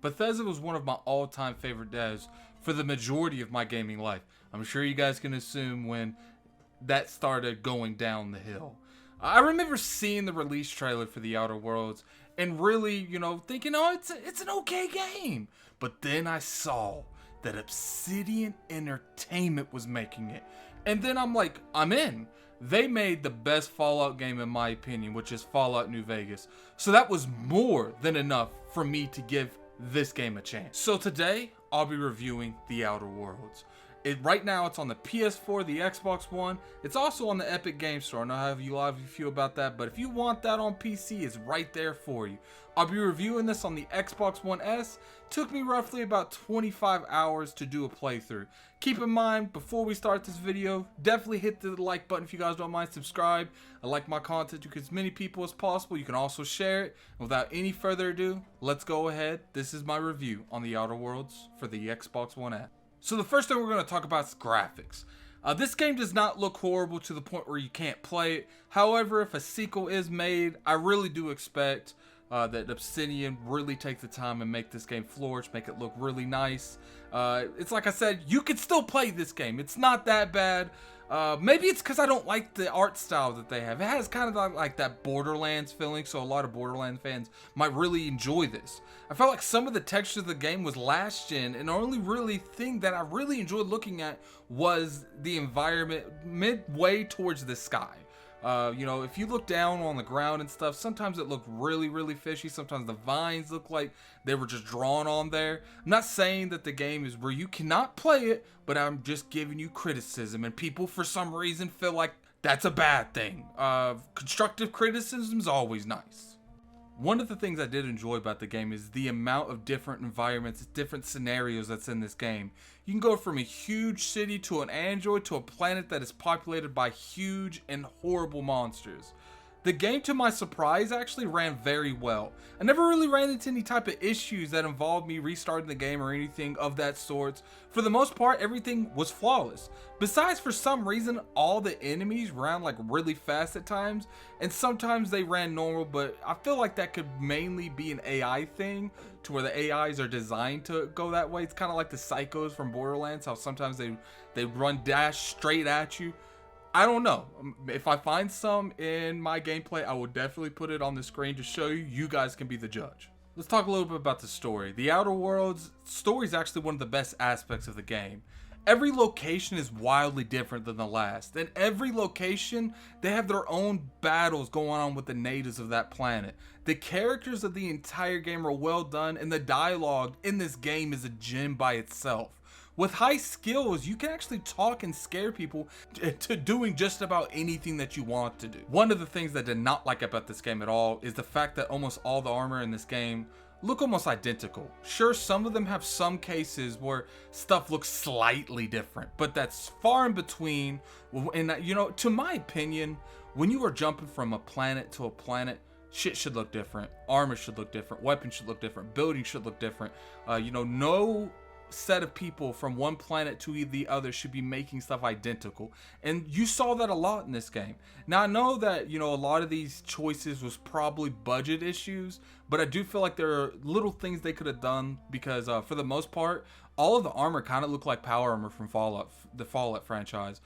Bethesda was one of my all-time favorite devs for the majority of my gaming life. I'm sure you guys can assume when that started going down the hill. I remember seeing the release trailer for The Outer Worlds and really, thinking, oh, it's an okay game. But then I saw that Obsidian Entertainment was making it. And then I'm like, I'm in. They made the best Fallout game in my opinion, which is Fallout New Vegas. So that was more than enough for me to give this game a chance. So today, I'll be reviewing The Outer Worlds. Right now, it's on the PS4, the Xbox One. It's also on the Epic Game Store. I know how you love you feel about that, but if you want that on PC, it's right there for you. I'll be reviewing this on the Xbox One S. Took me roughly about 25 hours to do a playthrough. Keep in mind, before we start this video, definitely hit the like button if you guys don't mind. Subscribe. I like my content to as many people as possible. You can also share it. And without any further ado, let's go ahead. This is my review on The Outer Worlds for the Xbox One S. So the first thing we're going to talk about is graphics. This game does not look horrible to the point where you can't play it. However, if a sequel is made, I really do expect that Obsidian really take the time and make this game flourish, make it look really nice. It's like I said, you could still play this game. It's not that bad. Maybe it's because I don't like the art style that they have. It has kind of like that Borderlands feeling, so a lot of Borderlands fans might really enjoy this. I felt like some of the texture of the game was last gen, and the only really thing that I really enjoyed looking at was the environment midway towards the sky. If you look down on the ground and stuff, sometimes it looked really, really fishy. Sometimes the vines look like they were just drawn on there. I'm not saying that the game is where you cannot play it, but I'm just giving you criticism. And people, for some reason, feel like that's a bad thing. Constructive criticism is always nice. One of the things I did enjoy about the game is the amount of different environments, different scenarios that's in this game. You can go from a huge city to an android to a planet that is populated by huge and horrible monsters. The game, to my surprise, actually ran very well. I never really ran into any type of issues that involved me restarting the game or anything of that sort. For the most part, everything was flawless. Besides, for some reason, all the enemies ran like really fast at times, and sometimes they ran normal, but I feel like that could mainly be an AI thing, to where the AIs are designed to go that way. It's kind of like the psychos from Borderlands, how sometimes they run dash straight at you. I don't know. If I find some in my gameplay, I will definitely put it on the screen to show you. You guys can be the judge. Let's talk a little bit about the story. The Outer Worlds story is actually one of the best aspects of the game. Every location is wildly different than the last. And every location, they have their own battles going on with the natives of that planet. The characters of the entire game are well done, and the dialogue in this game is a gem by itself. With high skills, you can actually talk and scare people to doing just about anything that you want to do. One of the things that I did not like about this game at all is the fact that almost all the armor in this game look almost identical. Sure, some of them have some cases where stuff looks slightly different, but that's far in between. And to my opinion, when you are jumping from a planet to a planet, shit should look different. Armor should look different. Weapons should look different. Buildings should look different. No set of people from one planet to the other should be making stuff identical, and you saw that a lot in this game. Now I know that a lot of these choices was probably budget issues, but I do feel like there are little things they could have done, because for the most part, all of the armor kind of looked like power armor from the Fallout franchise.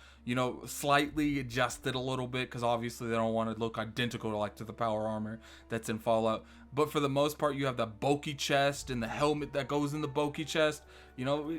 Slightly adjusted a little bit, because obviously they don't want to look identical to the power armor that's in Fallout. But for the most part, you have the bulky chest and the helmet that goes in the bulky chest.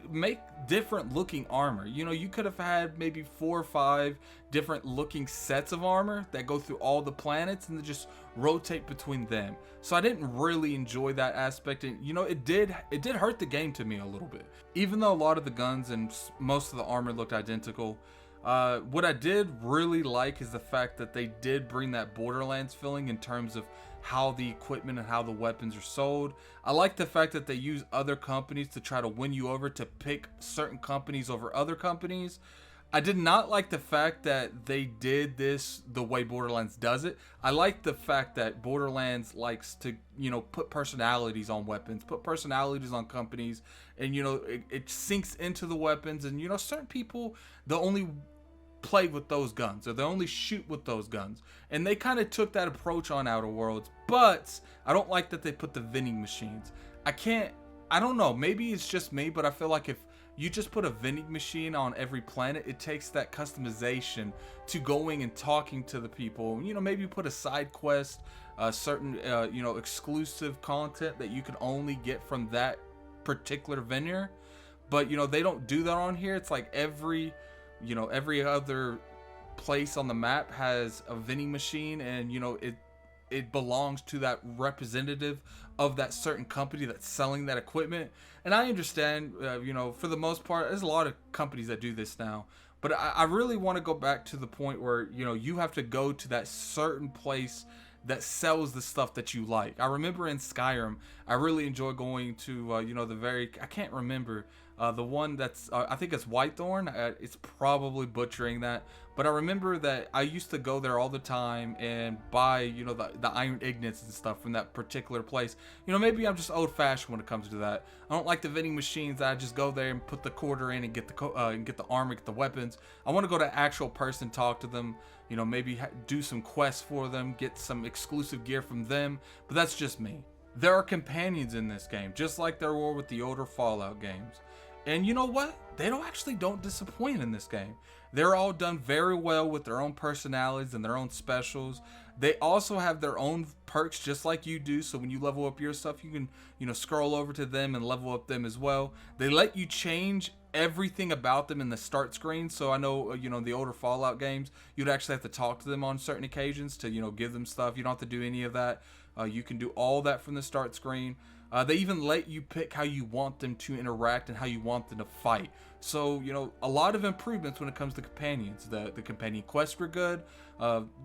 Make different looking armor. You could have had maybe 4 or 5 different looking sets of armor that go through all the planets and then just rotate between them. So I didn't really enjoy that aspect, and it did hurt the game to me a little bit. Even though a lot of the guns and most of the armor looked identical, what I did really like is the fact that they did bring that Borderlands feeling in terms of how the equipment and how the weapons are sold. I like the fact that they use other companies to try to win you over, to pick certain companies over other companies. I did not like the fact that they did this the way Borderlands does it. I like the fact that Borderlands likes to, put personalities on weapons, put personalities on companies, and, it sinks into the weapons. And, certain people, they'll only play with those guns, or they only shoot with those guns. And they kind of took that approach on Outer Worlds, but I don't like that they put the vending machines. I can't I don't know, maybe it's just me, but I feel like if you just put a vending machine on every planet, it takes that customization to going and talking to the people. You know, maybe you put a side quest, certain, you know, exclusive content that you can only get from that particular vendor. But, you know, they don't do that on here. It's like every, you know, every other place on the map has a vending machine, and, you know, it belongs to that representative of that certain company that's selling that equipment. And I understand, you know, for the most part, there's a lot of companies that do this now. But I really want to go back to the point where, you know, you have to go to that certain place that sells the stuff that you like. I remember in Skyrim, I really enjoy going to, you know, I can't remember, the one that's, I think it's Whitethorn. It's probably butchering that. But I remember that I used to go there all the time and buy, you know, the iron ingots and stuff from that particular place. You know, maybe I'm just old-fashioned when it comes to that. I don't like the vending machines that I just go there and put the quarter in and get the armor, get the weapons. I want to go to actual person, talk to them, you know, maybe do some quests for them, get some exclusive gear from them. But that's just me. There are companions in this game, just like there were with the older Fallout games. And you know what? They don't disappoint in this game. They're all done very well with their own personalities and their own specials. They also have their own perks just like you do. So when you level up your stuff, you can, you know, scroll over to them and level up them as well. They let you change everything about them in the start screen. So I know, you know, the older Fallout games, you'd actually have to talk to them on certain occasions to, you know, give them stuff. You don't have to do any of that. You can do all that from the start screen. They even let you pick how you want them to interact and how you want them to fight. So, you know, a lot of improvements when it comes to companions. The companion quests were good.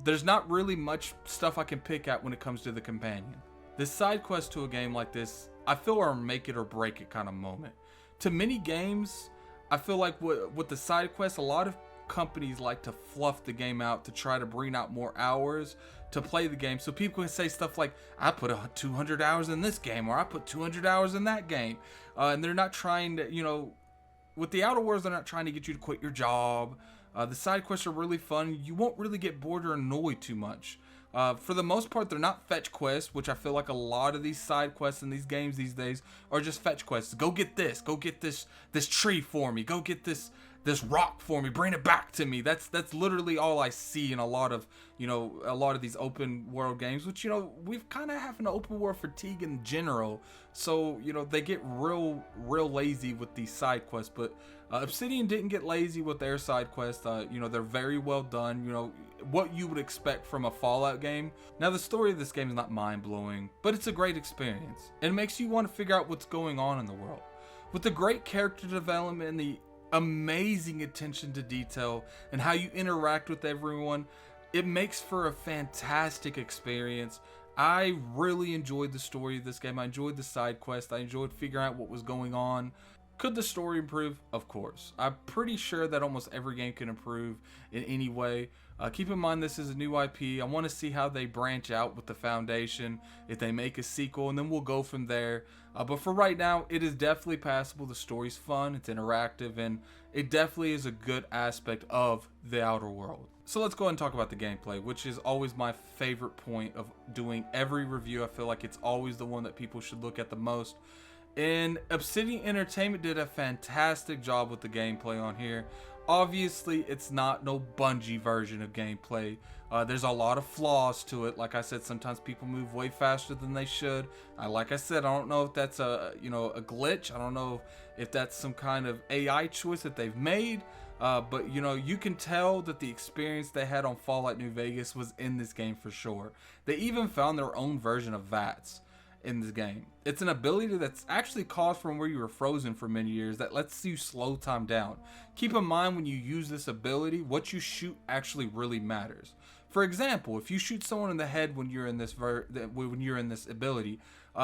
There's not really much stuff I can pick at when it comes to the companion. The side quest to a game like this, I feel are a make it or break it kind of moment. To many games, I feel like with the side quests, a lot of companies like to fluff the game out to try to bring out more hours to play the game, so people can say stuff like, I put 200 hours in this game, or I put 200 hours in that game, and they're not trying to, you know, with the Outer Worlds, they're not trying to get you to quit your job. The side quests are really fun. You won't really get bored or annoyed too much. For the most part, they're not fetch quests, which I feel like a lot of these side quests in these games these days are just fetch quests. Go get this this tree for me, go get this rock for me, bring it back to me. That's literally all I see in a lot of, you know, a lot of these open world games, which, you know, we've kind of having an open world fatigue in general. So, you know, they get real lazy with these side quests. But Obsidian didn't get lazy with their side quests. You know, they're very well done. You know, what you would expect from a Fallout game. Now, the story of this game is not mind-blowing, but it's a great experience. And it makes you want to figure out what's going on in the world. With the great character development and the amazing attention to detail and how you interact with everyone, it makes for a fantastic experience. I really enjoyed the story of this game. I enjoyed the side quest. I enjoyed figuring out what was going on. Could the story improve? Of course. I'm pretty sure that almost every game can improve in any way. Keep in mind, this is a new IP. I want to see how they branch out with the Foundation, if they make a sequel, and then we'll go from there. But for right now, it is definitely passable. The story's fun, it's interactive, and it definitely is a good aspect of the Outer World. So let's go ahead and talk about the gameplay, which is always my favorite point of doing every review. I feel like it's always the one that people should look at the most. And Obsidian Entertainment did a fantastic job with the gameplay on here. Obviously, it's not no Bungie version of gameplay. There's a lot of flaws to it. Like I said, sometimes people move way faster than they should. Like I said, I don't know if that's a glitch. I don't know if that's some kind of AI choice that they've made. But you know, you can tell that the experience they had on Fallout New Vegas was in this game for sure. They even found their own version of VATS in this game. It's an ability that's actually caused from where you were frozen for many years that lets you slow time down. Keep in mind, when you use this ability, what you shoot actually really matters. For example, if you shoot someone in the head when you're in this ability,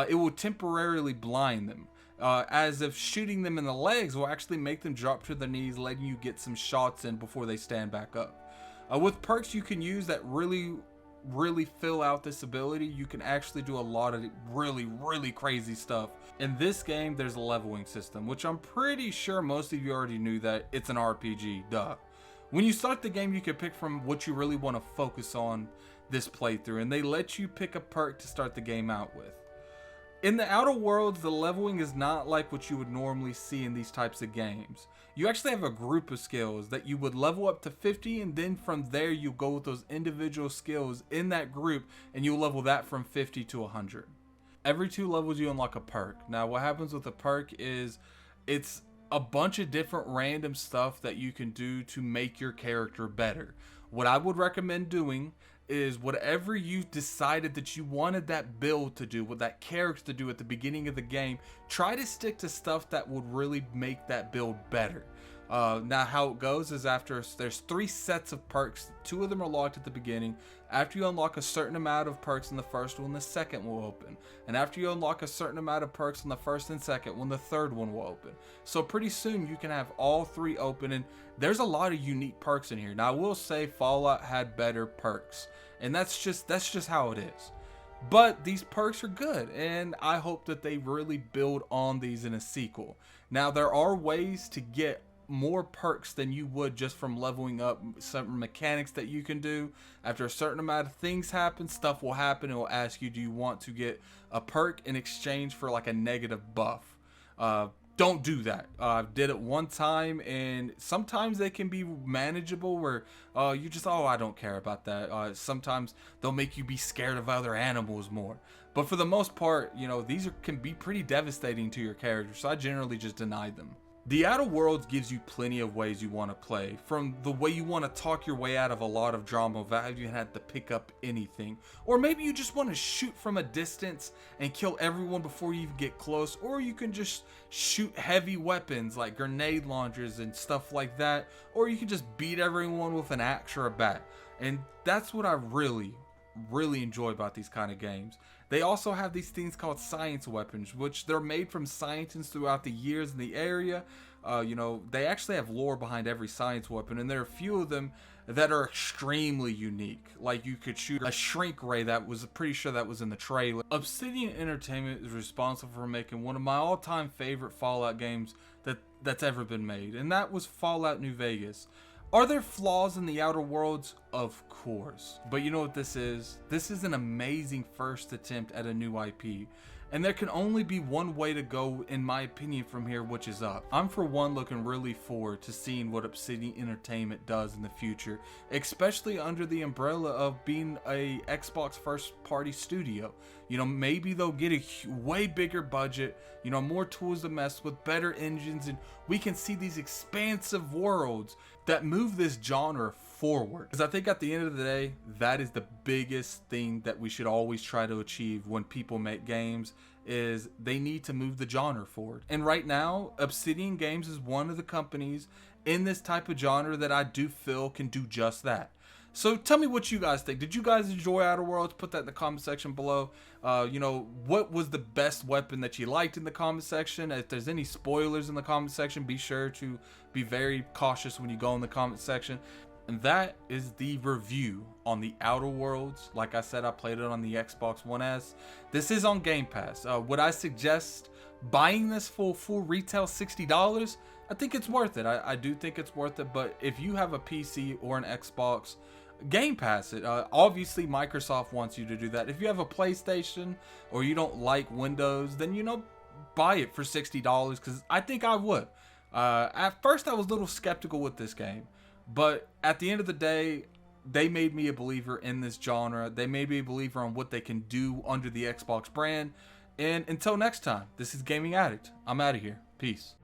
it will temporarily blind them. As if shooting them in the legs will actually make them drop to their knees, letting you get some shots in before they stand back up. With perks you can use that really fill out this ability, you can actually do a lot of really crazy stuff. In this game, there's a leveling system, which I'm pretty sure most of you already knew that it's an RPG, duh. When you start the game, you can pick from what you really want to focus on this playthrough, and they let you pick a perk to start the game out with. In the Outer Worlds, the leveling is not like what you would normally see in these types of games. You actually have a group of skills that you would level up to 50, and then from there you go with those individual skills in that group, and you level that from 50 to 100. Every 2 levels you unlock a perk. Now what happens with a perk is it's a bunch of different random stuff that you can do to make your character better. What I would recommend doing is whatever you decided that you wanted that build to do, what that character to do at the beginning of the game, try to stick to stuff that would really make that build better. Now how it goes is there's 3 sets of perks. 2 of them are locked at the beginning. After you unlock a certain amount of perks in the first one, the second will open. And after you unlock a certain amount of perks in the first and second one, the third one will open. So pretty soon you can have all 3 open, and there's a lot of unique perks in here. Now I will say Fallout had better perks, and that's just how it is. But these perks are good, and I hope that they really build on these in a sequel. Now there are ways to get more perks than you would just from leveling up. Some mechanics that you can do after a certain amount of things happen, stuff will happen, and will ask you, do you want to get a perk in exchange for like a negative buff? Don't do that. I did it one time, and sometimes they can be manageable where you just, oh, I don't care about that. Sometimes they'll make you be scared of other animals more, but for the most part, you know, these can be pretty devastating to your character, so I generally just deny them. The Outer Worlds gives you plenty of ways you want to play, from the way you want to talk your way out of a lot of drama without you had to pick up anything, or maybe you just want to shoot from a distance and kill everyone before you even get close, or you can just shoot heavy weapons like grenade launchers and stuff like that, or you can just beat everyone with an axe or a bat. And that's what I really enjoy about these kind of games. They also have these things called science weapons, which they're made from scientists throughout the years in the area. You know, they actually have lore behind every science weapon, and there are a few of them that are extremely unique. Like you could shoot a shrink ray that was pretty sure that was in the trailer. Obsidian Entertainment is responsible for making one of my all-time favorite Fallout games that's ever been made, and that was Fallout New Vegas. Are there flaws in the Outer Worlds? Of course. But you know what this is? This is an amazing first attempt at a new IP. And there can only be one way to go, in my opinion, from here, which is up. I'm for one looking really forward to seeing what Obsidian Entertainment does in the future, especially under the umbrella of being a Xbox first party studio. You know, maybe they'll get a way bigger budget, you know, more tools to mess with, better engines, and we can see these expansive worlds that move this genre forward. Because I think at the end of the day, that is the biggest thing that we should always try to achieve when people make games, is they need to move the genre forward. And right now, Obsidian Games is one of the companies in this type of genre that I do feel can do just that. So tell me what you guys think. Did you guys enjoy Outer Worlds? Put that in the comment section below. You know, what was the best weapon that you liked in the comment section? If there's any spoilers in the comment section, be sure to be very cautious when you go in the comment section. And that is the review on the Outer Worlds. Like I said, I played it on the Xbox One S. This is on Game Pass. Would I suggest buying this for full retail $60? I think it's worth it. I do think it's worth it. But if you have a PC or an Xbox, Game Pass it. Obviously, Microsoft wants you to do that. If you have a PlayStation or you don't like Windows, then, you know, buy it for $60, because I think I would. At first, I was a little skeptical with this game. But at the end of the day, they made me a believer in this genre. They made me a believer on what they can do under the Xbox brand. And until next time, this is Gaming Addict. I'm out of here. Peace.